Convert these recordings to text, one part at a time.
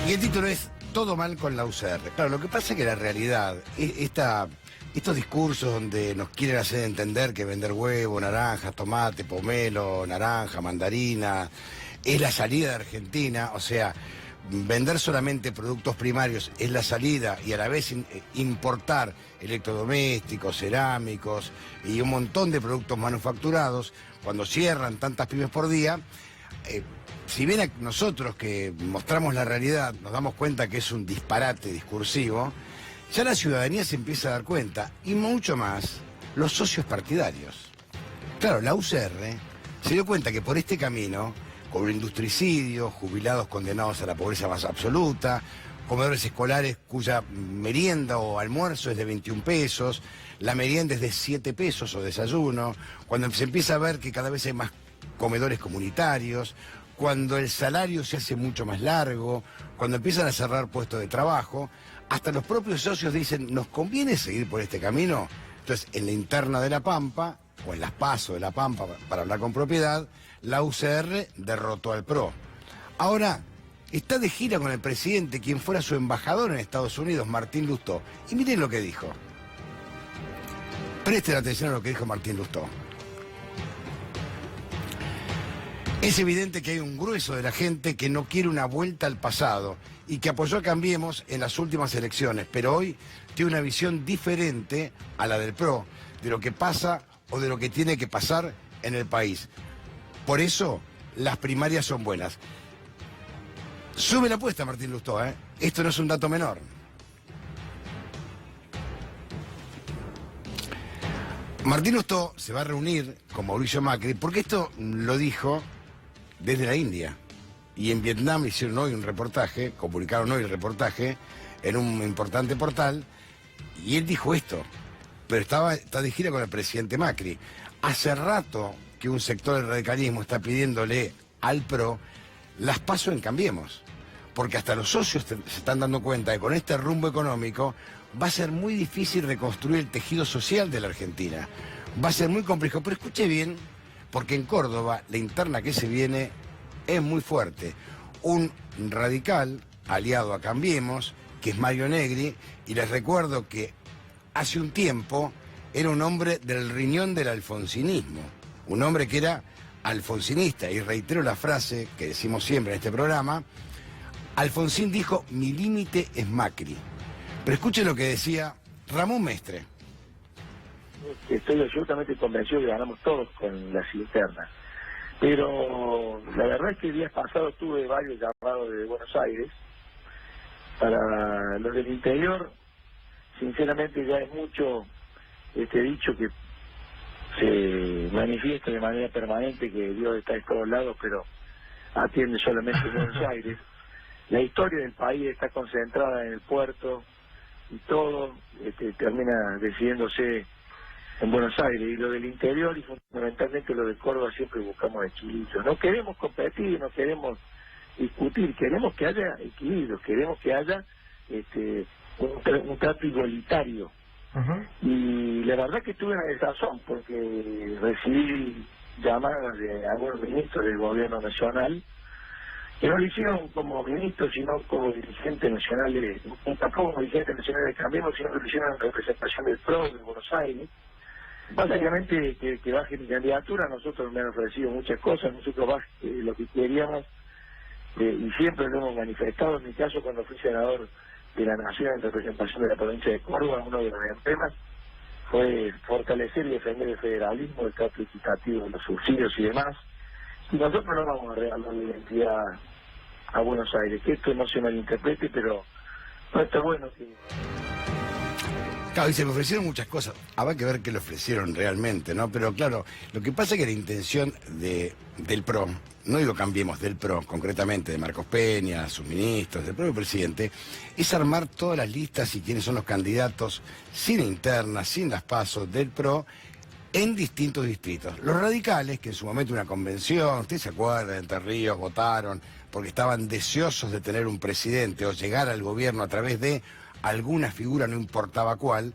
Y el título es Todo mal con la UCR. Claro, lo que pasa es que la realidad, estos discursos donde nos quieren hacer entender que vender huevo, naranjas, tomate, pomelo, naranja, mandarina, es la salida de Argentina, o sea, vender solamente productos primarios es la salida y a la vez importar electrodomésticos, cerámicos y un montón de productos manufacturados, cuando cierran tantas pymes por día, si bien nosotros que mostramos la realidad nos damos cuenta que es un disparate discursivo, ya la ciudadanía se empieza a dar cuenta, y mucho más los socios partidarios. Claro, la UCR se dio cuenta que por este camino, con industricidios, jubilados condenados a la pobreza más absoluta, comedores escolares cuya merienda o almuerzo es de 21 pesos, la merienda es de 7 pesos o desayuno, cuando se empieza a ver que cada vez hay más comedores comunitarios, cuando el salario se hace mucho más largo, cuando empiezan a cerrar puestos de trabajo, hasta los propios socios dicen, ¿nos conviene seguir por este camino? Entonces, en la interna de La Pampa, o en las PASO de La Pampa, para hablar con propiedad, la UCR derrotó al PRO. Ahora, está de gira con el presidente, quien fuera su embajador en Estados Unidos, Martín Lustó. Y miren lo que dijo. Presten atención a lo que dijo Martín Lustó. Es evidente que hay un grueso de la gente que no quiere una vuelta al pasado y que apoyó a Cambiemos en las últimas elecciones, pero hoy tiene una visión diferente a la del PRO, de lo que pasa o de lo que tiene que pasar en el país. Por eso, las primarias son buenas. Sube la apuesta, Martín Lustó, ¿eh? Esto no es un dato menor. Martín Lustó se va a reunir con Mauricio Macri, porque esto lo dijo desde la India. Y en Vietnam hicieron hoy un reportaje, comunicaron hoy el reportaje en un importante portal, y él dijo esto, pero está de gira con el presidente Macri. Hace rato que un sector del radicalismo está pidiéndole al PRO las PASO en Cambiemos, porque hasta los socios se están dando cuenta de que con este rumbo económico va a ser muy difícil reconstruir el tejido social de la Argentina. Va a ser muy complejo, pero escuche bien, porque en Córdoba la interna que se viene es muy fuerte. Un radical aliado a Cambiemos, que es Mario Negri, y les recuerdo que hace un tiempo era un hombre del riñón del alfonsinismo, un hombre que era alfonsinista, y reitero la frase que decimos siempre en este programa, Alfonsín dijo, mi límite es Macri. Pero escuchen lo que decía Ramón Mestre. Estoy absolutamente convencido que ganamos todos con las internas. Pero la verdad es que el día pasado tuve varios llamados de Buenos Aires. Para los del interior, sinceramente ya es mucho este dicho que se manifiesta de manera permanente que Dios está en todos lados, pero atiende solamente en Buenos Aires. La historia del país está concentrada en el puerto y todo termina decidiéndose en Buenos Aires, y lo del interior y fundamentalmente lo de Córdoba siempre buscamos equilibrio. No queremos competir, no queremos discutir, queremos que haya equilibrio, queremos que haya un trato igualitario. Y la verdad que tuve una desazón porque recibí llamadas de algunos ministros del gobierno nacional que no lo hicieron como ministros, sino como dirigentes nacionales, tampoco como dirigentes nacionales de Cambiemos, sino que lo hicieron en representación del PRO de Buenos Aires. Básicamente que baje mi candidatura. Nosotros me han ofrecido muchas cosas, nosotros lo que queríamos, y siempre lo hemos manifestado. En mi caso, cuando fui senador de la Nación en representación de la provincia de Córdoba, uno de los temas fue fortalecer y defender el federalismo, el trato equitativo de los subsidios y demás. Y nosotros no vamos a regalar la identidad a Buenos Aires, que esto no se malinterprete, pero no está bueno que... Claro, y se me ofrecieron muchas cosas. Habrá que ver qué le ofrecieron realmente, ¿no? Pero claro, lo que pasa es que la intención del PRO, no digo Cambiemos, del PRO, concretamente de Marcos Peña, sus ministros, del propio presidente, es armar todas las listas y quiénes son los candidatos, sin internas, sin las PASO del PRO, en distintos distritos. Los radicales, que en su momento una convención, usted se acuerda, de Entre Ríos votaron porque estaban deseosos de tener un presidente o llegar al gobierno a través de alguna figura, no importaba cuál.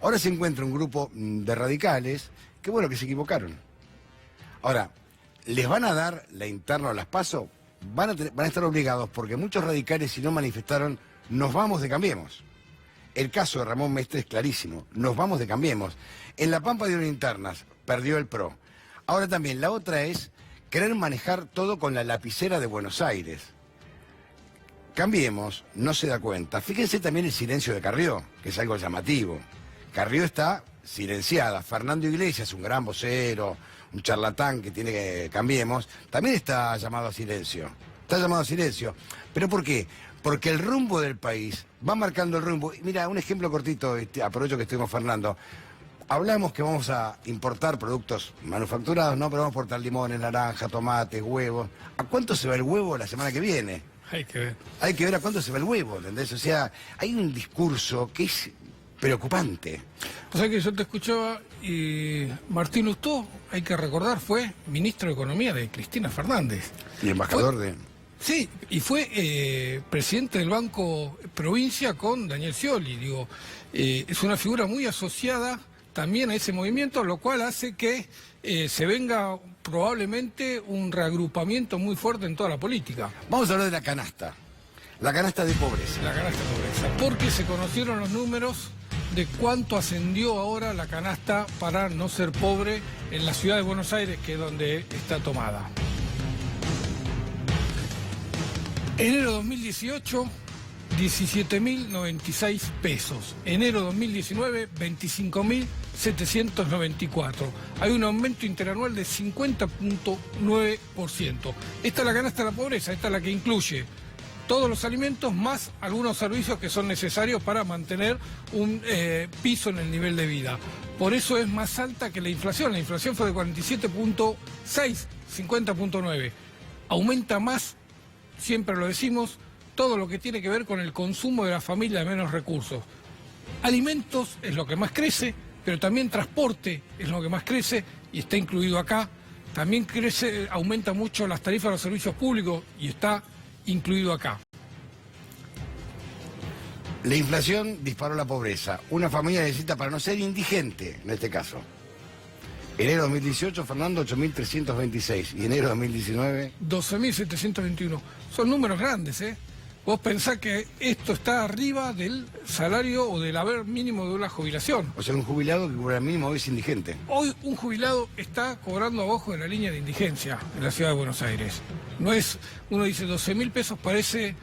Ahora se encuentra un grupo de radicales que, bueno, que se equivocaron. Ahora, ¿les van a dar la interna o las PASO? van a estar obligados, porque muchos radicales, si no manifestaron, nos vamos de Cambiemos. El caso de Ramón Mestre es clarísimo, nos vamos de Cambiemos. En La Pampa dieron internas, perdió el PRO. Ahora también, la otra es querer manejar todo con la lapicera de Buenos Aires. Cambiemos, no se da cuenta. Fíjense también el silencio de Carrió, que es algo llamativo. Carrió está silenciada. Fernando Iglesias, un gran vocero, un charlatán que tiene que Cambiemos, también está llamado a silencio. Está llamado a silencio. ¿Pero por qué? Porque el rumbo del país va marcando el rumbo. Mira, un ejemplo cortito, aprovecho que estuvimos Fernando. Hablamos que vamos a importar productos manufacturados, ¿no? Pero vamos a importar limones, naranja, tomates, huevos. ¿A cuánto se va el huevo la semana que viene? Hay que ver. Hay que ver a cuánto se va el huevo, ¿entendés? O sea, hay un discurso que es preocupante. O sea que yo te escuchaba y Martín Lustó, hay que recordar, fue ministro de Economía de Cristina Fernández. Y embajador de... Sí, y fue presidente del Banco Provincia con Daniel Scioli. Digo, es una figura muy asociada también a ese movimiento, lo cual hace que se venga probablemente un reagrupamiento muy fuerte en toda la política. Vamos a hablar de la canasta de pobreza. La canasta de pobreza, porque se conocieron los números de cuánto ascendió ahora la canasta para no ser pobre en la ciudad de Buenos Aires, que es donde está tomada. Enero 2018, 17.096 pesos. Enero 2019, 25.794. Hay un aumento interanual de 50.9%. Esta es la canasta de la pobreza, esta es la que incluye todos los alimentos más algunos servicios que son necesarios para mantener un piso en el nivel de vida. Por eso es más alta que la inflación. La inflación fue de 47.6, 50.9. Aumenta más, siempre lo decimos, todo lo que tiene que ver con el consumo de la familia de menos recursos. Alimentos es lo que más crece, pero también transporte es lo que más crece y está incluido acá. También crece, aumenta mucho las tarifas de los servicios públicos y está incluido acá. La inflación disparó la pobreza. Una familia necesita, para no ser indigente, en este caso. Enero 2018, Fernando, 8.326. Y enero 2019... 12.721. Son números grandes, ¿eh? Vos pensás que esto está arriba del salario o del haber mínimo de una jubilación. O sea, un jubilado que cobra el mínimo hoy es indigente. Hoy un jubilado está cobrando abajo de la línea de indigencia en la ciudad de Buenos Aires. No es, uno dice 12.000 pesos, parece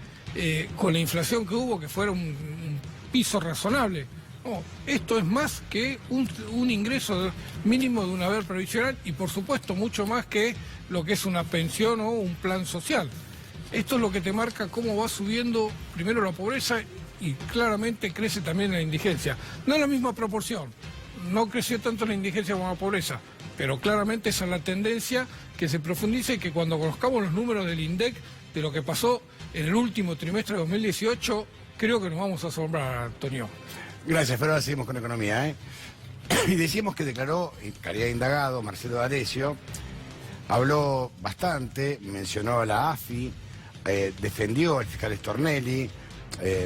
con la inflación que hubo que fuera un piso razonable. No, esto es más que un ingreso mínimo de un haber previsional y por supuesto mucho más que lo que es una pensión o un plan social. Esto es lo que te marca cómo va subiendo primero la pobreza y claramente crece también la indigencia. No en la misma proporción, no creció tanto la indigencia como la pobreza, pero claramente esa es la tendencia que se profundice y que cuando conozcamos los números del INDEC de lo que pasó en el último trimestre de 2018, creo que nos vamos a asombrar, Antonio. Gracias, pero ahora seguimos con economía, ¿eh? Y decíamos que declaró, que había indagado, Marcelo D'Alessio, habló bastante, mencionó a la AFI, defendió al fiscal Stornelli,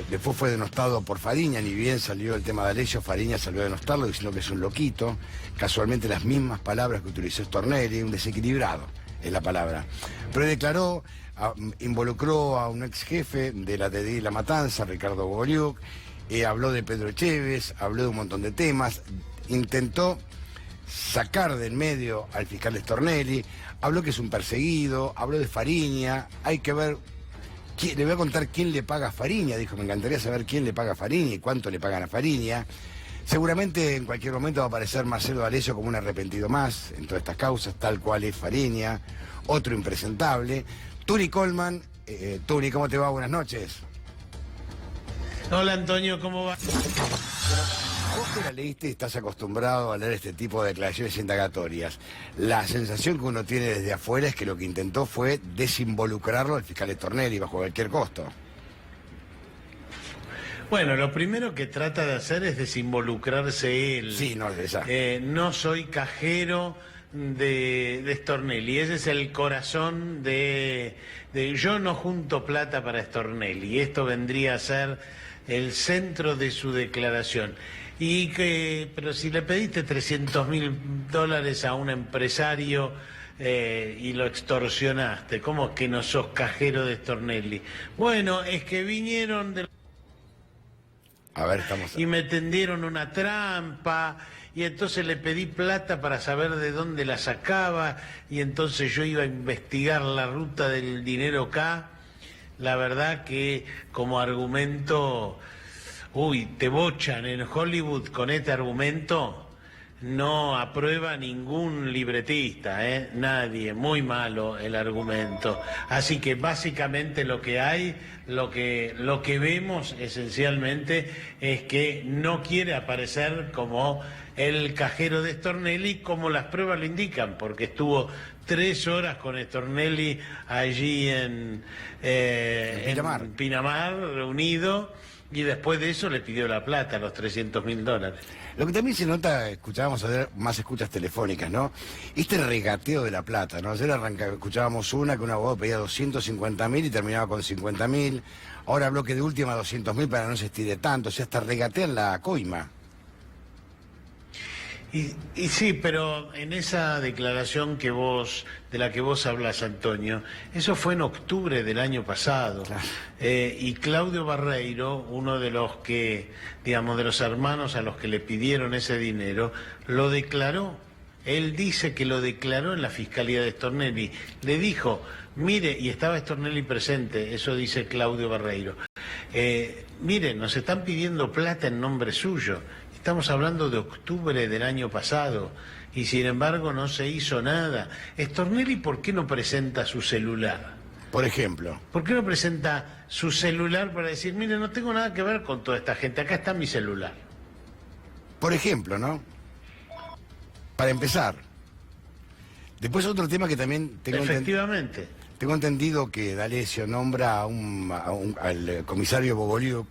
después fue denostado por Fariña, ni bien salió el tema de D'Alessio, Fariña salió a denostarlo diciendo que es un loquito, casualmente las mismas palabras que utilizó Stornelli, un desequilibrado es la palabra. Pero declaró, involucró a un ex jefe de la TDI La Matanza, Ricardo Bogoliuk, habló de Pedro Echeves, habló de un montón de temas, intentó sacar del medio al fiscal Stornelli, habló que es un perseguido, habló de Fariña, hay que ver, le voy a contar quién le paga a Fariña, dijo, me encantaría saber quién le paga a Fariña y cuánto le pagan a Fariña. Seguramente en cualquier momento va a aparecer Marcelo D'Alessio como un arrepentido más en todas estas causas, tal cual es Fariña, otro impresentable. Turi Coleman, Turi, ¿cómo te va? Buenas noches. Hola Antonio, ¿cómo va? Vos que la leíste y estás acostumbrado a leer este tipo de declaraciones indagatorias. La sensación que uno tiene desde afuera es que lo que intentó fue desinvolucrarlo al fiscal Stornelli bajo cualquier costo. Bueno, lo primero que trata de hacer es desinvolucrarse él. Sí, no, esa. No soy cajero de Stornelli, ese es el corazón de yo no junto plata para Stornelli. Esto vendría a ser el centro de su declaración. Pero si le pediste $300.000 a un empresario y lo extorsionaste. ¿Cómo es que no sos cajero de Stornelli? Bueno, es que vinieron de... A ver, estamos... y me tendieron una trampa, y entonces le pedí plata para saber de dónde la sacaba, y entonces yo iba a investigar la ruta del dinero acá. La verdad que como argumento, te bochan en Hollywood con este argumento. No aprueba ningún libretista, nadie, muy malo el argumento. Así que básicamente lo que hay, lo que vemos esencialmente es que no quiere aparecer como el cajero de Stornelli, como las pruebas lo indican, porque estuvo 3 horas con Stornelli allí en Pinamar, reunido, y después de eso le pidió la plata, los $300.000. Lo que también se nota, escuchábamos ayer más escuchas telefónicas, ¿no? Este regateo de la plata, ¿no? Ayer escuchábamos una que un abogado pedía 250.000 y terminaba con 50.000. Ahora habló que de última 200.000 para no se estire tanto, o sea, hasta regatean la coima. Y sí, pero en esa declaración de la que vos hablas, Antonio, eso fue en octubre del año pasado. Claro. Y Claudio Barreiro, uno de los que, digamos, de los hermanos a los que le pidieron ese dinero, lo declaró. Él dice que lo declaró en la Fiscalía de Stornelli. Le dijo, mire, y estaba Stornelli presente, eso dice Claudio Barreiro. Mire, nos están pidiendo plata en nombre suyo. Estamos hablando de octubre del año pasado y sin embargo no se hizo nada. Stornelli, ¿por qué no presenta su celular? Por ejemplo. ¿Por qué no presenta su celular para decir, mire, no tengo nada que ver con toda esta gente, acá está mi celular? Por ejemplo, ¿no? Para empezar. Después otro tema que también tengo Efectivamente. Tengo entendido que D'Alessio nombra al comisario Bogoliuk,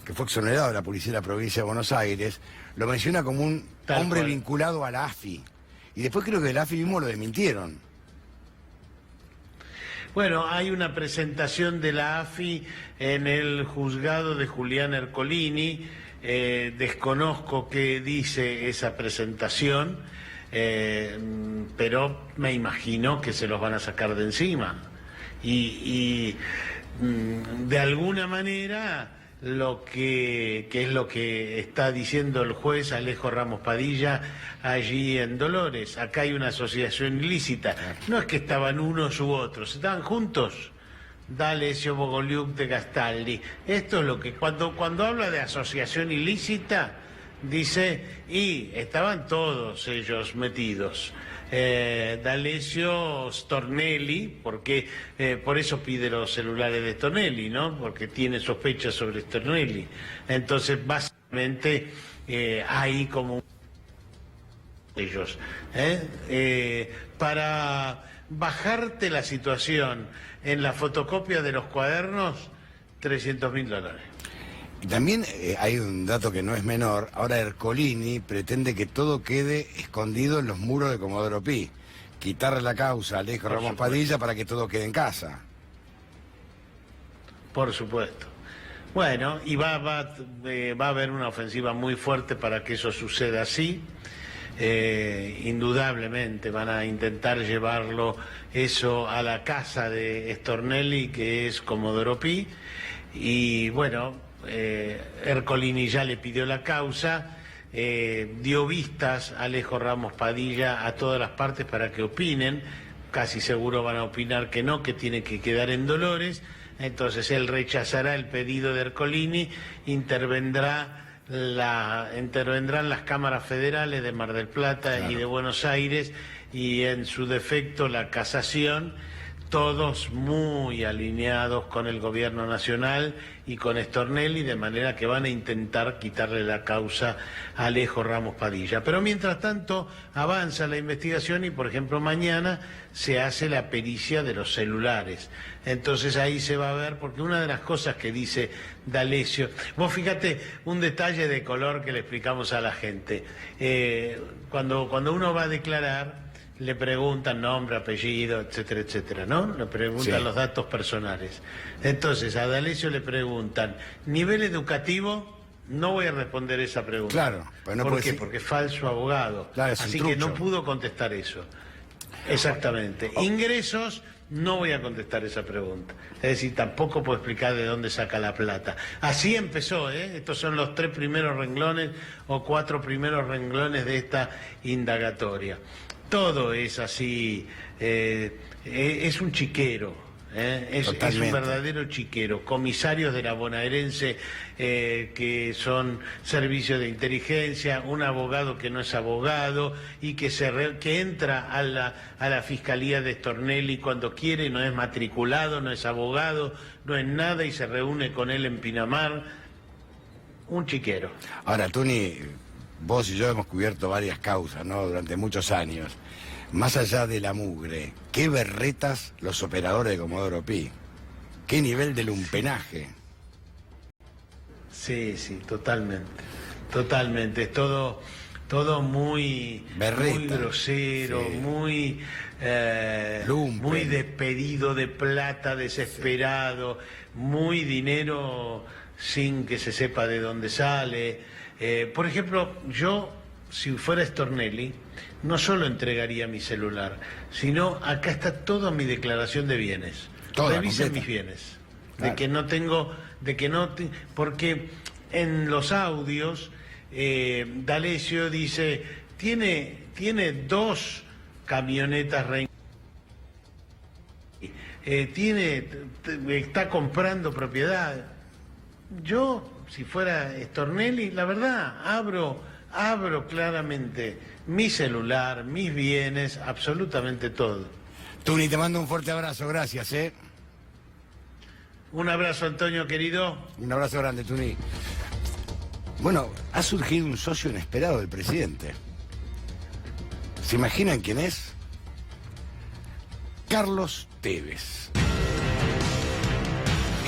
que fue exonerado de la Policía de la Provincia de Buenos Aires, lo menciona como un hombre vinculado a la AFI. Y después creo que de la AFI mismo lo desmintieron. Bueno, hay una presentación de la AFI en el juzgado de Julián Ercolini. Desconozco qué dice esa presentación, pero me imagino que se los van a sacar de encima. Y de alguna manera... que es lo que está diciendo el juez Alejo Ramos Padilla allí en Dolores. Acá hay una asociación ilícita. No es que estaban unos u otros, estaban juntos. D'Alessio, Bogoliuk, de Gastaldi. Esto es lo que cuando habla de asociación ilícita dice, y estaban todos ellos metidos. D'Alessio, Stornelli, porque por eso pide los celulares de Stornelli, ¿no? Porque tiene sospechas sobre Stornelli. Entonces, básicamente, hay como ellos, para bajarte la situación en la fotocopia de los cuadernos, $300.000. Y también hay un dato que no es menor. Ahora Ercolini pretende que todo quede escondido en los muros de Comodoro Pi. Quitarle la causa a Alejo Ramos Padilla para que todo quede en casa. Por supuesto. Bueno, y va a haber una ofensiva muy fuerte para que eso suceda así. Indudablemente van a intentar llevarlo eso a la casa de Stornelli, que es Comodoro Pi. Y bueno... Ercolini ya le pidió la causa, dio vistas a Alejo Ramos Padilla a todas las partes para que opinen. Casi seguro van a opinar que no, que tiene que quedar en Dolores. Entonces él rechazará el pedido de Ercolini, intervendrán las cámaras federales de Mar del Plata, claro, y de Buenos Aires, y en su defecto la casación. Todos muy alineados con el gobierno nacional y con Stornelli, de manera que van a intentar quitarle la causa a Alejo Ramos Padilla. Pero mientras tanto avanza la investigación y, por ejemplo, mañana se hace la pericia de los celulares. Entonces ahí se va a ver, porque una de las cosas que dice D'Alessio, vos fíjate un detalle de color que le explicamos a la gente. Cuando uno va a declarar, le preguntan nombre, apellido, etcétera, etcétera, ¿no? Le preguntan, sí, los datos personales. Entonces, a D'Alessio le preguntan, ¿nivel educativo? No voy a responder esa pregunta. Claro. Pues no ¿Por qué? Porque es falso abogado. Claro, es así un que trucho. no pudo contestar eso. Exactamente. Ingresos, no voy a contestar esa pregunta. Es decir, tampoco puedo explicar de dónde saca la plata. Así empezó, ¿eh? Estos son los 3 primeros renglones o 4 primeros renglones de esta indagatoria. Todo es así, es un chiquero. Es un verdadero chiquero. Comisarios de la bonaerense que son servicios de inteligencia, un abogado que no es abogado y que entra a la Fiscalía de Stornelli cuando quiere, no es matriculado, no es abogado, no es nada y se reúne con él en Pinamar. Un chiquero. Ahora, Tuni, vos y yo hemos cubierto varias causas, ¿no? Durante muchos años. Más allá de la mugre, qué berretas los operadores de Comodoro Pi. Qué nivel de lumpenaje. Sí, totalmente. Totalmente. Es todo muy grosero, sí. Muy de pedido de plata desesperado, muy dinero sin que se sepa de dónde sale. Por ejemplo, yo, si fuera Stornelli, no solo entregaría mi celular, sino acá está toda mi declaración de bienes. Revisen mis bienes. Claro. Porque en los audios D'Alessio dice, tiene 2 camionetas está comprando propiedad. Yo, si fuera Stornelli, la verdad, abro claramente mi celular, mis bienes, absolutamente todo. Tuni, te mando un fuerte abrazo, gracias, ¿eh? Un abrazo, Antonio, querido. Un abrazo grande, Tuni. Bueno, ha surgido un socio inesperado del presidente. ¿Se imaginan quién es? Carlos Tevez.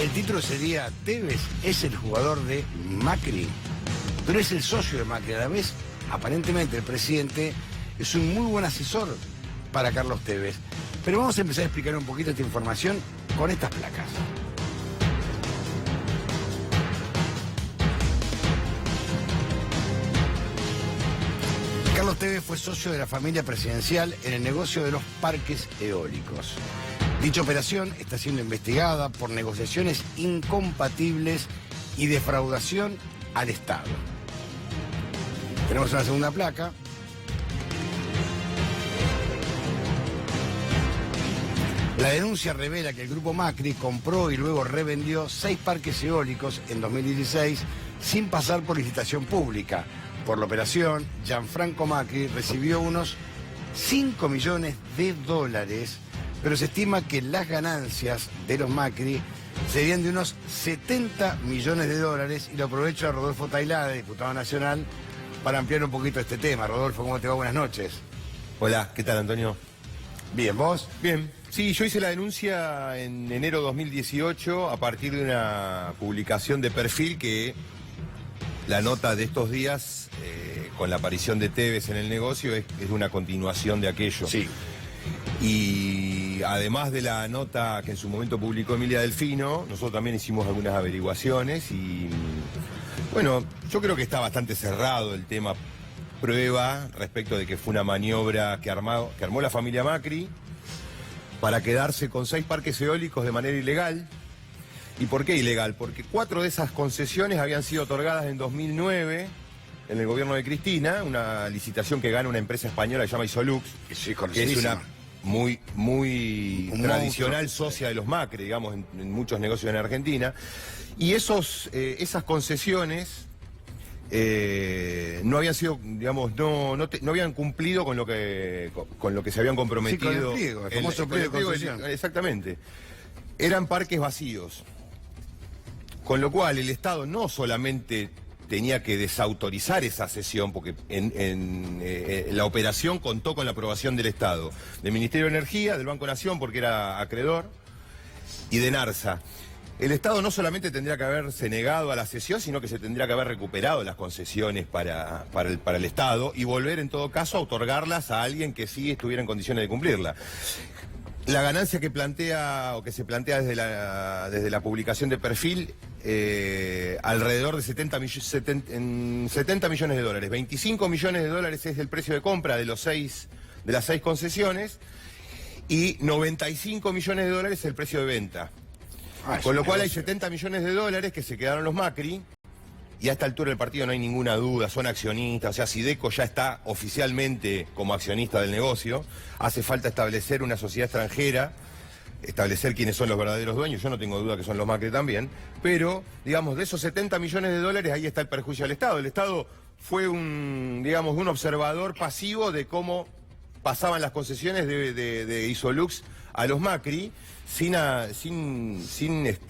El título sería Tevez es el jugador de Macri, pero es el socio de Macri. A la vez, aparentemente el presidente es un muy buen asesor para Carlos Tevez. Pero vamos a empezar a explicar un poquito esta información con estas placas. Carlos Tevez fue socio de la familia presidencial en el negocio de los parques eólicos. Dicha operación está siendo investigada por negociaciones incompatibles y defraudación al Estado. Tenemos una segunda placa. La denuncia revela que el grupo Macri compró y luego revendió 6 parques eólicos en 2016 sin pasar por licitación pública. Por la operación, Gianfranco Macri recibió unos 5 millones de dólares, pero se estima que las ganancias de los Macri serían de unos 70 millones de dólares y lo aprovecho a Rodolfo Tailade, diputado nacional, para ampliar un poquito este tema. Rodolfo, ¿cómo te va? Buenas noches. Hola, ¿qué tal, Antonio? Bien, ¿vos? Bien. Sí, yo hice la denuncia en enero de 2018 a partir de una publicación de Perfil que la nota de estos días, con la aparición de Tevez en el negocio, es una continuación de aquello. Sí. Y además de la nota que en su momento publicó Emilia Delfino, nosotros también hicimos algunas averiguaciones y, bueno, yo creo que está bastante cerrado el tema prueba respecto de que fue una maniobra que armó la familia Macri para quedarse con 6 parques eólicos de manera ilegal. ¿Y por qué ilegal? Porque 4 de esas concesiones habían sido otorgadas en 2009 en el gobierno de Cristina, una licitación que gana una empresa española que se llama Isolux, sí, que es una muy tradicional socia de los Macri, digamos, en muchos negocios en Argentina. Y esas concesiones no habían sido, digamos, no habían cumplido con lo que se habían comprometido. Sí, con el pliego, el famoso pliego de concesión. Exactamente. Eran parques vacíos. Con lo cual el Estado no solamente tenía que desautorizar esa cesión, porque la operación contó con la aprobación del Estado, del Ministerio de Energía, del Banco Nación, porque era acreedor, y de NARSA. El Estado no solamente tendría que haberse negado a la cesión, sino que se tendría que haber recuperado las concesiones para el Estado y volver en todo caso a otorgarlas a alguien que sí estuviera en condiciones de cumplirla. La ganancia que plantea o que se plantea desde la publicación de Perfil, alrededor de 70 millones de dólares. 25 millones de dólares es el precio de compra de las 6 concesiones y 95 millones de dólares el precio de venta. Con lo cual hay 70 millones de dólares que se quedaron los Macri, y a esta altura del partido no hay ninguna duda, son accionistas, o sea, Sideco ya está oficialmente como accionista del negocio, hace falta establecer una sociedad extranjera, establecer quiénes son los verdaderos dueños, yo no tengo duda que son los Macri también, pero, digamos, de esos 70 millones de dólares, ahí está el perjuicio al Estado. El Estado fue un observador pasivo de cómo pasaban las concesiones de Isolux a los Macri, sin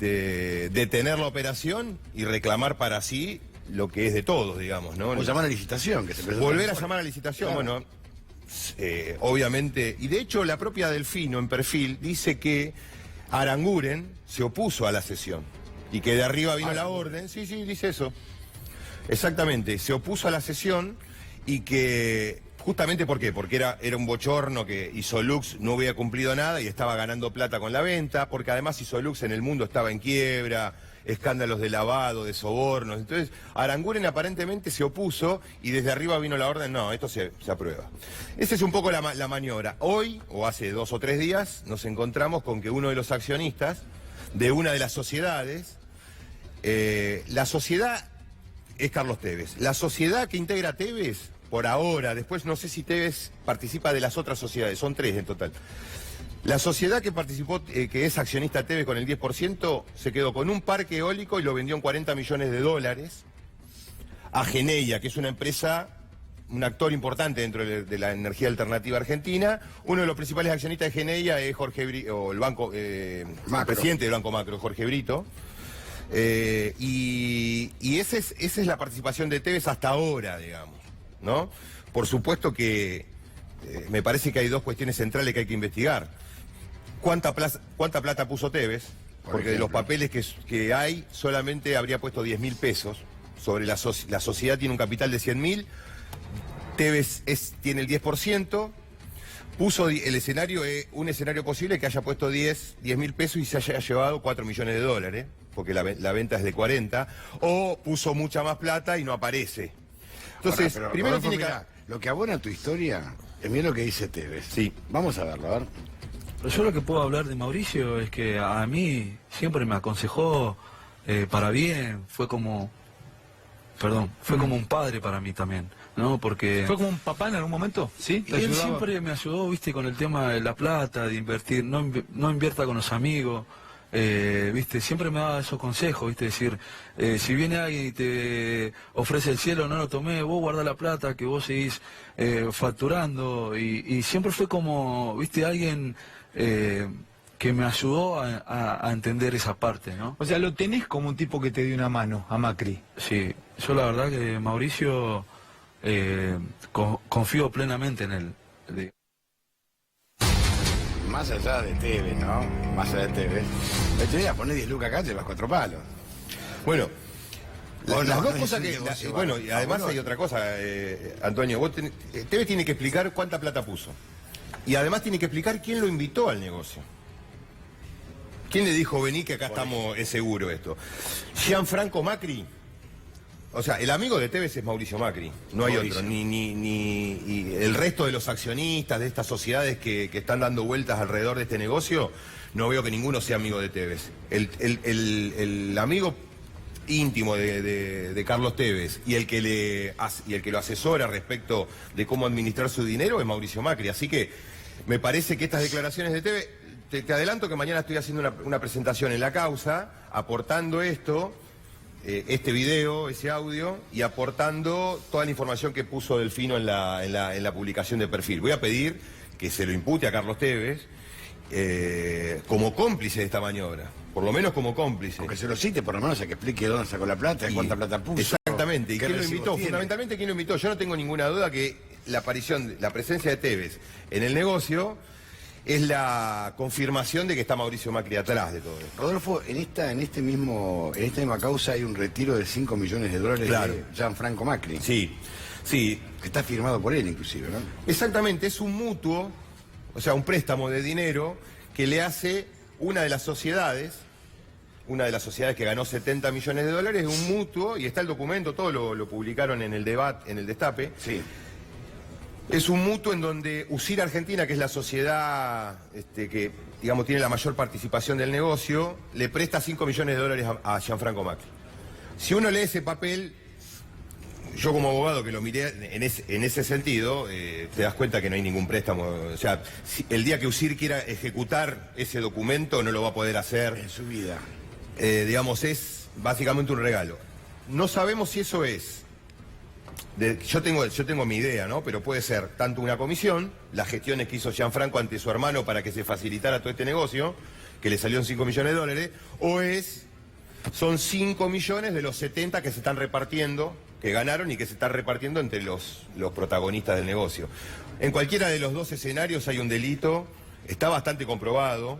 detener la operación y reclamar para sí lo que es de todos, digamos, ¿no? O llamar a licitación, que se presentó. Volver a llamar a licitación, claro. Bueno, obviamente, y de hecho la propia Delfino en Perfil dice que Aranguren se opuso a la cesión y que de arriba vino la orden, sí, dice eso, exactamente, se opuso a la cesión y que... Justamente, ¿por qué? Porque era un bochorno que Isolux no había cumplido nada y estaba ganando plata con la venta, porque además Isolux en el mundo estaba en quiebra, escándalos de lavado, de sobornos. Entonces, Aranguren aparentemente se opuso y desde arriba vino la orden, no, esto se aprueba. Esa es un poco la maniobra. Hoy, o hace 2 o 3 días, nos encontramos con que uno de los accionistas de una de las sociedades, la sociedad es Carlos Tevez. La sociedad que integra Tevez... Por ahora, después no sé si Tevez participa de las otras sociedades, son 3 en total. La sociedad que participó, que es accionista Tevez con el 10%, se quedó con un parque eólico y lo vendió en 40 millones de dólares a Geneia, que es una empresa, un actor importante dentro de la energía alternativa argentina. Uno de los principales accionistas de Geneia es Jorge Brito, el presidente del Banco Macro, Jorge Brito. Y esa es la participación de Tevez hasta ahora, digamos, ¿no? Por supuesto que me parece que hay 2 cuestiones centrales que hay que investigar. ¿Cuánta plata puso Tevez? Porque de los papeles que hay, solamente habría puesto 10.000 pesos. Sobre la sociedad tiene un capital de 100.000. Tevez tiene el 10%. Puso el escenario, un escenario posible que haya puesto 10.000 pesos y se haya llevado 4 millones de dólares, porque la venta es de 40. O puso mucha más plata y no aparece. Entonces, pero, primero Rodolfo, tiene que... mirá, lo que abona tu historia es bien lo que dice Tevez. Sí. Vamos a verlo, a ver. Yo lo que puedo hablar de Mauricio es que a mí siempre me aconsejó para bien, fue como un padre para mí también, ¿no? Porque... ¿Fue como un papá en algún momento? ¿Sí? Y él siempre me ayudó, viste, con el tema de la plata, de invertir, no invierta con los amigos. Viste, siempre me daba esos consejos, viste, decir, si viene alguien y te ofrece el cielo, no lo tomé, vos guarda la plata, que vos seguís facturando, y siempre fue como, viste, alguien que me ayudó a entender esa parte, ¿no? O sea, lo tenés como un tipo que te dio una mano a Macri. Sí, yo la verdad que Mauricio confío plenamente en él. Más allá de Tevez, ¿no? Más allá de Tevez. El otro día ponés 10 lucas acá, te vas 4 palos. Bueno, las no, dos es cosas un que... negocio, bueno, y además fabuloso. hay otra cosa, Antonio. Tevez tiene que explicar cuánta plata puso. Y además tiene que explicar quién lo invitó al negocio. ¿Quién le dijo, vení que acá estamos, es seguro esto? Gianfranco Macri. O sea, el amigo de Tevez es Mauricio Macri, no hay otro. Ni el resto de los accionistas de estas sociedades que están dando vueltas alrededor de este negocio, no veo que ninguno sea amigo de Tevez. El amigo íntimo de Carlos Tevez y el que lo asesora respecto de cómo administrar su dinero es Mauricio Macri. Así que me parece que estas declaraciones de Tevez, te adelanto que mañana estoy haciendo una presentación en la causa, aportando esto, este video, ese audio, y aportando toda la información que puso Delfino en la publicación de Perfil. Voy a pedir que se lo impute a Carlos Tevez como cómplice de esta maniobra, por lo menos como cómplice. Aunque se lo cite, por lo menos a que explique dónde sacó la plata, y cuánta plata puso. Exactamente, y quién lo recibos invitó, tiene. fundamentalmente quién lo invitó. Yo no tengo ninguna duda que la presencia de Tevez en el negocio es la confirmación de que está Mauricio Macri atrás de todo esto. Rodolfo, en esta misma causa hay un retiro de 5 millones de dólares Claro. de Gianfranco Macri. Sí, sí. Que está firmado por él, inclusive, ¿no? Exactamente, es un mutuo, o sea, un préstamo de dinero que le hace una de las sociedades que ganó 70 millones de dólares, un mutuo, y está el documento, todo lo publicaron en el debate, en el Destape. Sí. Es un mutuo en donde USIR Argentina, que es la sociedad que, digamos, tiene la mayor participación del negocio, le presta 5 millones de dólares a Gianfranco Macri. Si uno lee ese papel, yo como abogado que lo miré en ese sentido, te das cuenta que no hay ningún préstamo. O sea, el día que USIR quiera ejecutar ese documento no lo va a poder hacer. En su vida. Digamos, es básicamente un regalo. No sabemos si eso es... Yo tengo mi idea, ¿no? Pero puede ser tanto una comisión, las gestiones que hizo Gianfranco ante su hermano para que se facilitara todo este negocio, que le salió en 5 millones de dólares, o son 5 millones de los 70 que se están repartiendo, que ganaron y que se están repartiendo entre los protagonistas del negocio. En cualquiera de los dos escenarios hay un delito, está bastante comprobado.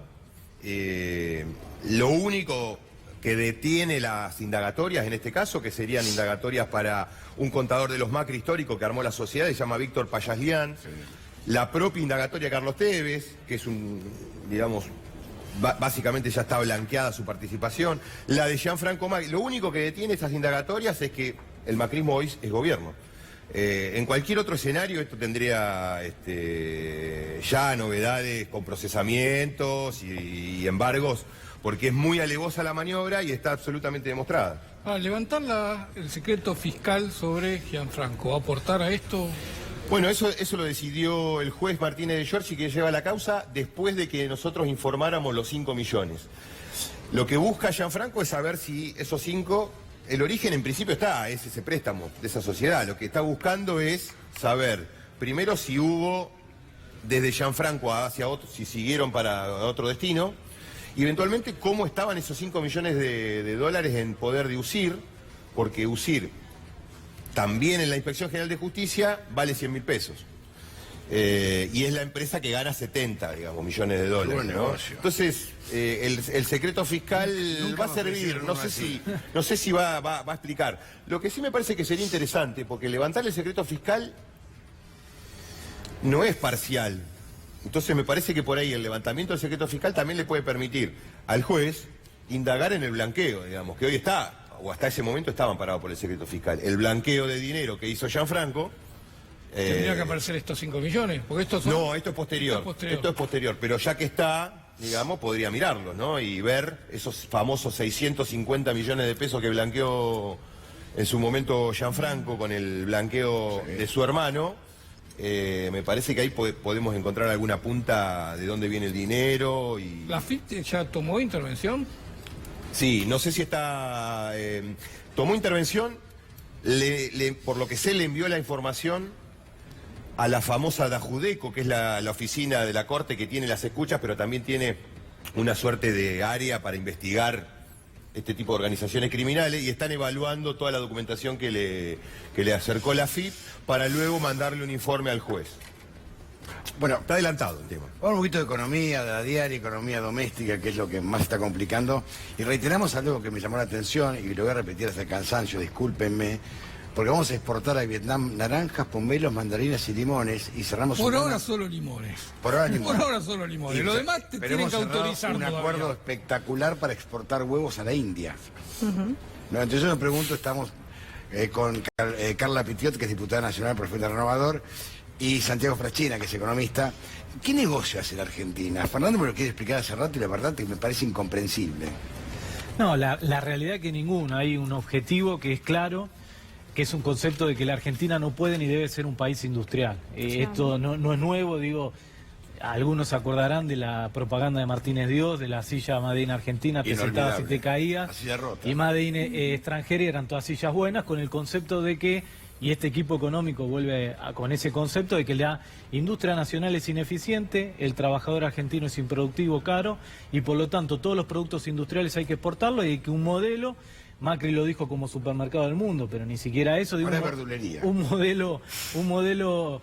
Lo único que detiene las indagatorias, en este caso, que serían indagatorias para un contador de los Macri histórico que armó la sociedad, se llama Víctor Payaslián, la propia indagatoria de Carlos Tevez, que es digamos, básicamente ya está blanqueada su participación, la de Gianfranco Macri. Lo único que detiene esas indagatorias es que el macrismo hoy es gobierno. En cualquier otro escenario esto tendría ya novedades con procesamientos y embargos, porque es muy alevosa la maniobra y está absolutamente demostrada. Levantar el secreto fiscal sobre Gianfranco, ¿va a aportar a esto? Bueno, eso lo decidió el juez Martínez de Giorgi, que lleva la causa después de que nosotros informáramos los 5 millones. Lo que busca Gianfranco es saber si esos 5, el origen en principio es ese préstamo de esa sociedad. Lo que está buscando es saber, primero, si hubo desde Gianfranco hacia otro, si siguieron para otro destino, y eventualmente cómo estaban esos 5 millones de dólares en poder de USIR, porque USIR también en la Inspección General de Justicia vale 100.000 pesos. Y es la empresa que gana 70, digamos, millones de dólares, ¿no? Entonces, el secreto fiscal va a servir, no sé si va a explicar. Lo que sí me parece que sería interesante, porque levantar el secreto fiscal no es parcial. Entonces me parece que por ahí el levantamiento del secreto fiscal también le puede permitir al juez indagar en el blanqueo, digamos, que hoy está, o hasta ese momento estaban parados por el secreto fiscal. El blanqueo de dinero que hizo Gianfranco... ¿Tendría que aparecer estos 5 millones? Porque estos son... No, esto es posterior. Esto es posterior, pero ya que está, digamos, podría mirarlo, ¿no? Y ver esos famosos 650 millones de pesos que blanqueó en su momento Gianfranco con el blanqueo de su hermano. Me parece que ahí podemos encontrar alguna punta de dónde viene el dinero y... ¿La FIP ya tomó intervención? Sí, no sé si está... tomó intervención, por lo que sé le envió la información a la famosa Dajudeco, que es la oficina de la Corte que tiene las escuchas, pero también tiene una suerte de área para investigar este tipo de organizaciones criminales, y están evaluando toda la documentación que le acercó la FIP para luego mandarle un informe al juez. Bueno, está adelantado el tema. Vamos un poquito de economía, de la diaria, economía doméstica, que es lo que más está complicando. Y reiteramos algo que me llamó la atención y lo voy a repetir hasta el cansancio, discúlpenme, porque vamos a exportar a Vietnam naranjas, pomelos, mandarinas y limones y cerramos... Por ahora solo limones. Por ahora limones. Por ahora solo limones. Y lo demás te tienen que autorizar un acuerdo todavía. espectacular para exportar huevos a la India. No, entonces yo me pregunto, estamos con Carla Pitiot, que es diputada nacional por el Frente Renovador, y Santiago Frachina, que es economista. ¿Qué negocio hace la Argentina? Fernando me lo quiere explicar hace rato y la verdad que me parece incomprensible. No, la realidad es que ninguno. Hay un objetivo que es claro, que es un concepto de que la Argentina no puede ni debe ser un país industrial. Esto no es nuevo, digo, algunos se acordarán de la propaganda de Martínez Dios, de la silla Made in Argentina, te sentabas y te caías, y Made in extranjera, eran todas sillas buenas, con el concepto de que, y este equipo económico vuelve con ese concepto de que la industria nacional es ineficiente, el trabajador argentino es improductivo, caro, y por lo tanto todos los productos industriales hay que exportarlos, y que un modelo... Macri lo dijo como supermercado del mundo, pero ni siquiera eso. Ahora es verdulería. Un modelo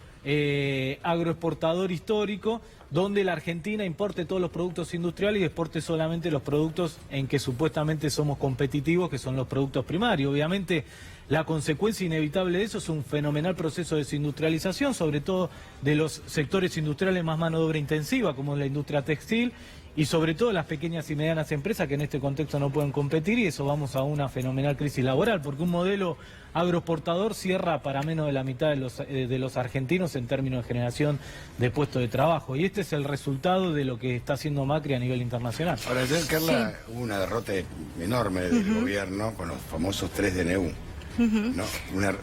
agroexportador histórico, donde la Argentina importe todos los productos industriales y exporte solamente los productos en que supuestamente somos competitivos, que son los productos primarios. Obviamente, la consecuencia inevitable de eso es un fenomenal proceso de desindustrialización, sobre todo de los sectores industriales más mano de obra intensiva, como la industria textil, y sobre todo las pequeñas y medianas empresas que en este contexto no pueden competir, y eso vamos a una fenomenal crisis laboral, porque un modelo agroexportador cierra para menos de la mitad de los argentinos en términos de generación de puestos de trabajo, y este es el resultado de lo que está haciendo Macri a nivel internacional. Ahora, ayer, Carla, hubo una derrota enorme del gobierno con los famosos 3 DNU. ¿No?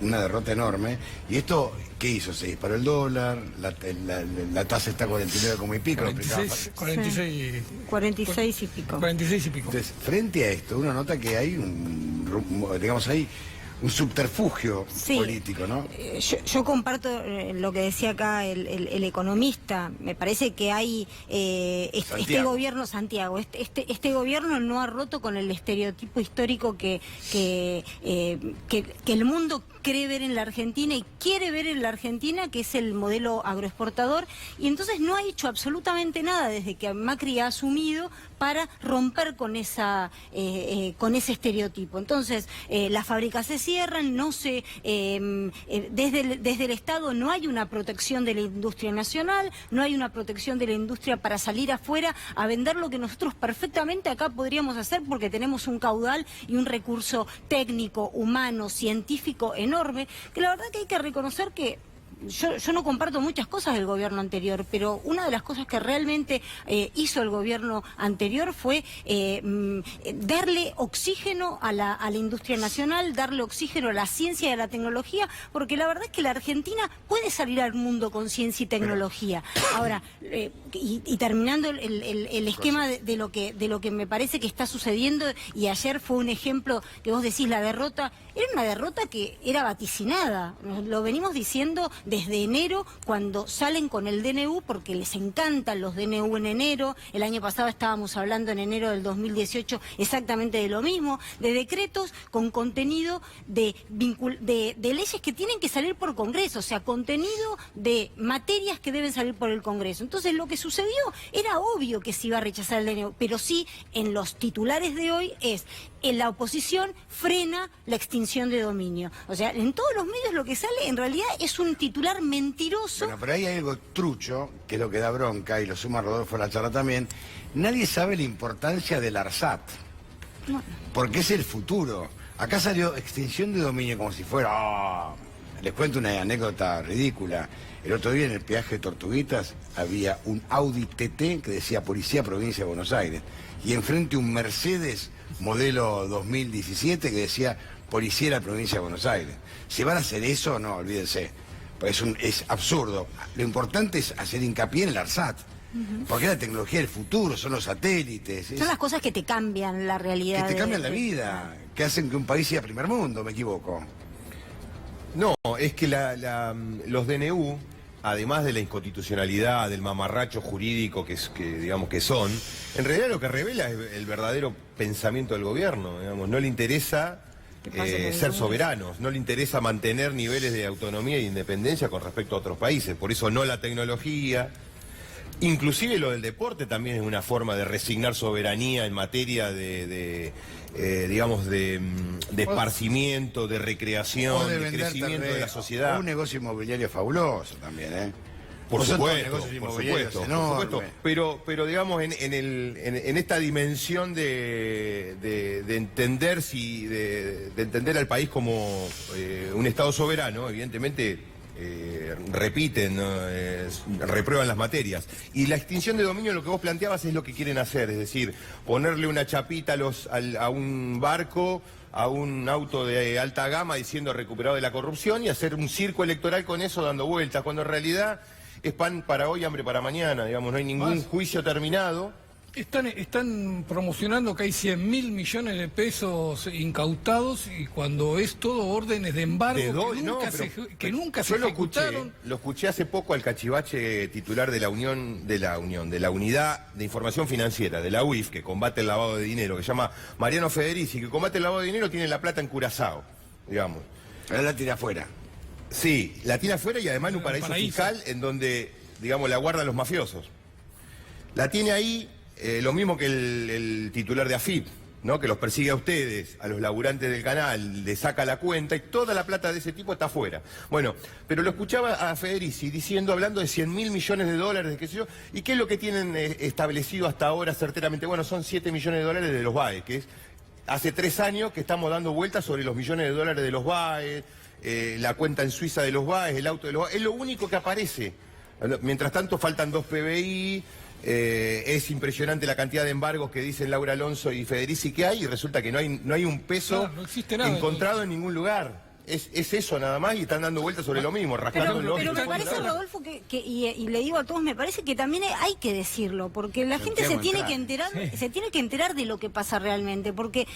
Una derrota enorme. ¿Y esto qué hizo? Se disparó el dólar, la tasa está a 49 como y pico. 46 y pico. 46 y pico. Entonces, frente a esto, uno nota que hay un subterfugio político, ¿no? Yo comparto lo que decía acá el economista. Me parece que hay este gobierno, Santiago, este gobierno no ha roto con el estereotipo histórico que el mundo cree ver en la Argentina y quiere ver en la Argentina, que es el modelo agroexportador, y entonces no ha hecho absolutamente nada desde que Macri ha asumido para romper con ese estereotipo. Entonces, las fábricas se cierran, desde el Estado no hay una protección de la industria nacional, no hay una protección de la industria para salir afuera a vender lo que nosotros perfectamente acá podríamos hacer, porque tenemos un caudal y un recurso técnico, humano, científico enorme, que la verdad que hay que reconocer que yo no comparto muchas cosas del gobierno anterior, pero una de las cosas que realmente hizo el gobierno anterior fue darle oxígeno a la industria nacional, darle oxígeno a la ciencia y a la tecnología, porque la verdad es que la Argentina puede salir al mundo con ciencia y tecnología. Ahora, y terminando el esquema de lo que me parece que está sucediendo, y ayer fue un ejemplo que vos decís, la derrota, era una derrota que era vaticinada, lo venimos diciendo desde enero, cuando salen con el DNU, porque les encantan los DNU en enero. El año pasado estábamos hablando en enero del 2018 exactamente de lo mismo, de decretos con contenido de leyes que tienen que salir por Congreso, o sea, contenido de materias que deben salir por el Congreso. Entonces lo que sucedió era obvio que se iba a rechazar el DNU, pero sí en los titulares de hoy en la oposición frena la extinción de dominio. O sea, en todos los medios lo que sale en realidad es un titular mentiroso. Bueno, pero ahí hay algo trucho, que es lo que da bronca, y lo suma Rodolfo a la charla también. Nadie sabe la importancia del ARSAT, porque es el futuro. Acá salió extinción de dominio como si fuera... Les cuento una anécdota ridícula. El otro día en el peaje de Tortuguitas había un Audi TT que decía Policía Provincia de Buenos Aires, y enfrente un Mercedes modelo 2017 que decía Policía de la Provincia de Buenos Aires. Si van a hacer eso, no, olvídense. Pues es absurdo. Lo importante es hacer hincapié en el ARSAT, porque es la tecnología del futuro, son los satélites. Son las cosas que te cambian la realidad. Que te cambian la vida, que hacen que un país sea primer mundo, me equivoco. No, es que los DNU, además de la inconstitucionalidad, del mamarracho jurídico que son, en realidad lo que revela es el verdadero pensamiento del gobierno. Digamos, no le interesa ser soberanos, no le interesa mantener niveles de autonomía e independencia con respecto a otros países. Por eso no la tecnología. Inclusive lo del deporte también es una forma de resignar soberanía en materia de esparcimiento, de recreación, de crecimiento de la sociedad. Un negocio inmobiliario fabuloso también, ¿eh? Por supuesto. Pero digamos, en esta dimensión de entender de entender al país como un Estado soberano, evidentemente repiten, reprueban las materias. Y la extinción de dominio, lo que vos planteabas, es lo que quieren hacer, es decir, ponerle una chapita a un barco, a un auto de alta gama diciendo recuperado de la corrupción, y hacer un circo electoral con eso dando vueltas, cuando en realidad es pan para hoy, hambre para mañana, digamos, no hay ningún juicio terminado. Están promocionando que hay 100.000 millones de pesos incautados, y cuando es todo órdenes de embargo que nunca se ejecutaron. Lo escuché hace poco al cachivache titular de la Unidad de Información Financiera, de la UIF, que combate el lavado de dinero, que se llama Mariano Federici, que combate el lavado de dinero, tiene la plata en Curazao, digamos. Ahora la tira afuera. Sí, la tira afuera, y además en un paraíso fiscal en donde, digamos, la guardan los mafiosos. La tiene ahí. Lo mismo que el titular de AFIP, ¿no? Que los persigue a ustedes, a los laburantes del canal, le saca la cuenta y toda la plata de ese tipo está afuera. Bueno, pero lo escuchaba a Federici diciendo, hablando de 100.000 millones de dólares, de qué sé yo, y qué es lo que tienen establecido hasta ahora certeramente. Bueno, son 7 millones de dólares de los BAE, que es hace 3 años que estamos dando vueltas sobre los millones de dólares de los BAE, la cuenta en Suiza de los BAE, el auto de los BAE, es lo único que aparece. Mientras tanto faltan 2 PBI. Es impresionante la cantidad de embargos que dicen Laura Alonso y Federici que hay, y resulta que no hay un peso no existe nada encontrado en ningún lugar. Es eso nada más, y están dando vueltas sobre lo mismo, rascándolo. Pero me parece, Rodolfo, y le digo a todos, me parece que también hay que decirlo, porque la gente se tiene que enterar de lo que pasa realmente, porque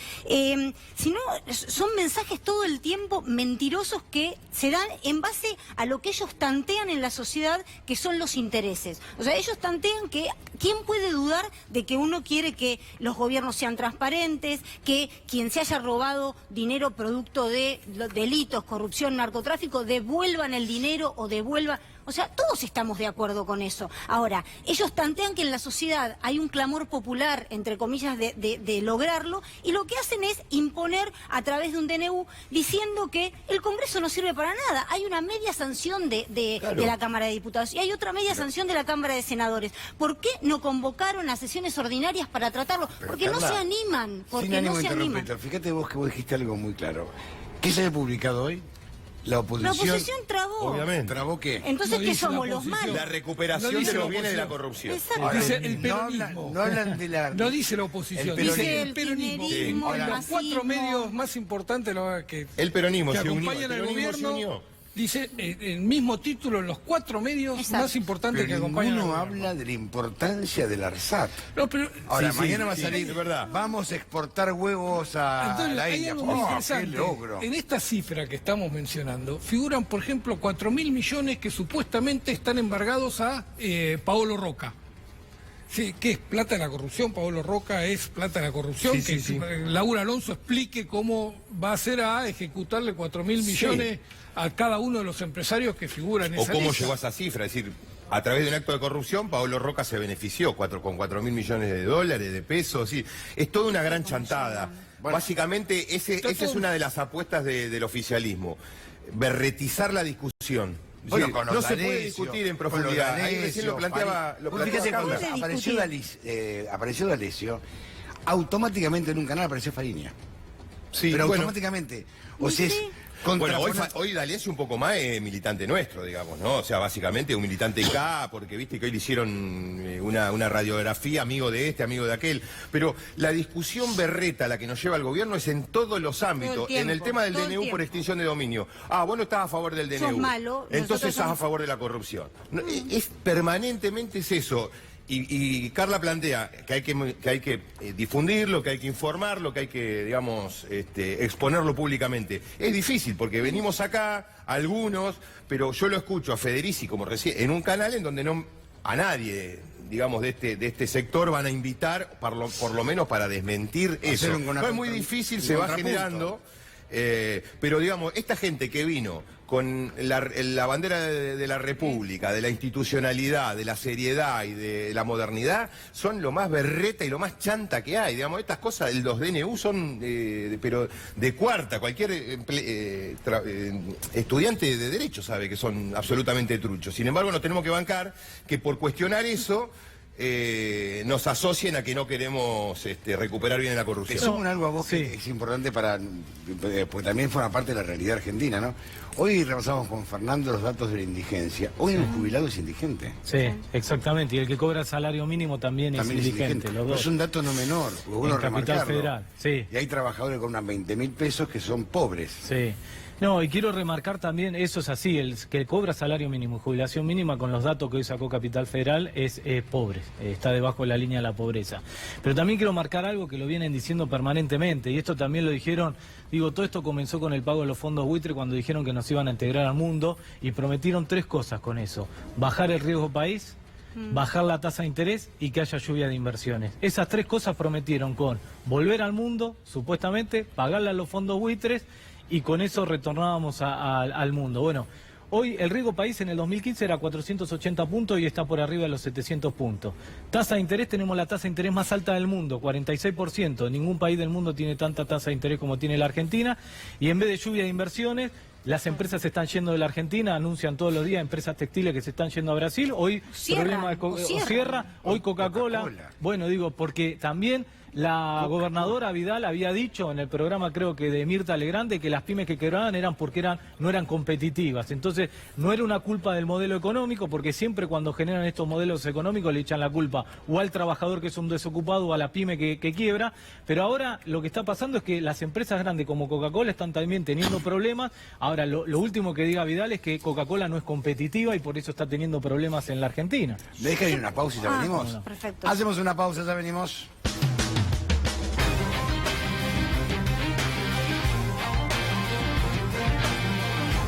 si no, son mensajes todo el tiempo mentirosos que se dan en base a lo que ellos tantean en la sociedad, que son los intereses. O sea, ellos tantean que ¿quién puede dudar de que uno quiere que los gobiernos sean transparentes, que quien se haya robado dinero producto de delitos, corrupción, narcotráfico, devuelvan el dinero o devuelvan... O sea, todos estamos de acuerdo con eso. Ahora, ellos tantean que en la sociedad hay un clamor popular, entre comillas, de lograrlo, y lo que hacen es imponer a través de un DNU diciendo que el Congreso no sirve para nada. Hay una media sanción de la Cámara de Diputados y hay otra media sanción de la Cámara de Senadores. ¿Por qué no convocaron a sesiones ordinarias para tratarlo? Porque no se animan. Porque no se animan. Fíjate vos que vos dijiste algo muy claro. ¿Qué se ha publicado hoy? La oposición trabó. Obviamente. ¿Trabó qué? Entonces, ¿qué somos los malos? La recuperación de los bienes de la corrupción. Exacto. Ahora, Dice el peronismo. No hablan de la... No dice la oposición, Dice el peronismo. kirchnerismo, En el los 4 masismo. medios más importantes El peronismo que se unió. acompañan El al peronismo se gobierno, unió. dice el mismo título en los 4 medios Exacto. más importantes que Pero acompañan al ninguno gobierno. habla de la importancia del ARSAT. No, pero, Ahora, Sí, mañana sí, va a sí, salir, es verdad. vamos a exportar huevos a entonces, la hay India. algo muy ¡Oh, qué interesante. logro! En esta cifra que estamos mencionando, figuran, por ejemplo, 4.000 millones que supuestamente están embargados a Paolo Roca. Sí, ¿qué es plata de la corrupción? Paolo Roca es plata de la corrupción. Sí, que sí, sí. Laura Alonso explique cómo va a hacer a ejecutarle 4.000 millones a cada uno de los empresarios que figuran en O esa cómo lista. llegó a esa cifra, es decir, a través de un acto de corrupción, Paolo Roca se benefició con 4.000 millones de dólares, de pesos, sí. Es toda una gran chantada. Bueno. Básicamente, esa es una de las apuestas del oficialismo, berretizar la discusión. Bueno, Sí, con los no se puede D'Alessio, discutir en con los profundidad. Ahí D'Alessio, recién lo planteaba Fíjate, Carla. cuando apareció D'Alessio, automáticamente en un canal apareció Fariña. Sí, Pero bueno. automáticamente. O sea, es Bueno, contraponer- hoy D'Alessio un poco más es militante nuestro, digamos, ¿no? O sea, básicamente un militante K, porque viste que hoy le hicieron una radiografía, amigo de este, amigo de aquel. Pero la discusión berreta a la que nos lleva el gobierno es en todos los ámbitos. tiempo, En el tema del todo el DNU por tiempo. extinción de dominio. Ah, vos no estás a favor del DNU. Sos malo, Entonces nosotros estás a somos- favor de la corrupción. No, permanentemente es eso. Y Carla plantea que hay que difundirlo, que hay que informarlo, que hay que, digamos, exponerlo públicamente. Es difícil porque venimos acá, algunos, pero yo lo escucho a Federici como recién, en un canal en donde no a nadie, digamos, de este sector van a invitar, por lo menos para desmentir eso. Hacer No es muy difícil, un se va contrapunto. generando. Pero digamos, esta gente que vino con la bandera de la República, de la institucionalidad, de la seriedad y de la modernidad, son lo más berreta y lo más chanta que hay. Digamos, estas cosas, los DNU son, pero de cuarta. Cualquier estudiante de Derecho sabe que son absolutamente truchos. Sin embargo, nos tenemos que bancar que por cuestionar eso nos asocien a que no queremos recuperar bien la Te corrupción. sumo algo a vos que Sí. es importante porque también forma parte de la realidad argentina, ¿no? Hoy repasamos con Fernando los datos de la indigencia. Hoy un jubilado es indigente. Sí, exactamente. Y el que cobra el salario mínimo también es indigente. Los Pues dos. es un dato no menor, porque bueno En Capital remarcarlo. Federal, sí. Y hay trabajadores con unas 20.000 pesos que son pobres. Sí. No, y quiero remarcar también, eso es así, el que cobra salario mínimo y jubilación mínima con los datos que hoy sacó Capital Federal es pobre, está debajo de la línea de la pobreza. Pero también quiero marcar algo que lo vienen diciendo permanentemente, y esto también lo dijeron, todo esto comenzó con el pago de los fondos buitre cuando dijeron que nos iban a integrar al mundo y prometieron 3 cosas con eso: bajar el riesgo país, bajar la tasa de interés y que haya lluvia de inversiones. Esas 3 cosas prometieron con volver al mundo, supuestamente, pagarle a los fondos buitres, y con eso retornábamos al mundo. Bueno, Hoy el riesgo país en el 2015 era 480 puntos y está por arriba de los 700 puntos. Tasa de interés, tenemos la tasa de interés más alta del mundo, 46%. Ningún país del mundo tiene tanta tasa de interés como tiene la Argentina. Y en vez de lluvia de inversiones, las empresas se están yendo de la Argentina, anuncian todos los días empresas textiles que se están yendo a Brasil. Hoy problema de hoy Coca-Cola. Bueno, digo, porque también la gobernadora Vidal había dicho en el programa, creo que de Mirta Legrand, que las pymes que quebraban eran porque no eran competitivas. Entonces, no era una culpa del modelo económico, porque siempre cuando generan estos modelos económicos le echan la culpa o al trabajador que es un desocupado o a la pyme que quiebra. Pero ahora lo que está pasando es que las empresas grandes como Coca-Cola están también teniendo problemas. Ahora, lo último que diga Vidal es que Coca-Cola no es competitiva y por eso está teniendo problemas en la Argentina. ¿Me deja ir una pausa y ya venimos? Perfecto. Hacemos una pausa, ya venimos.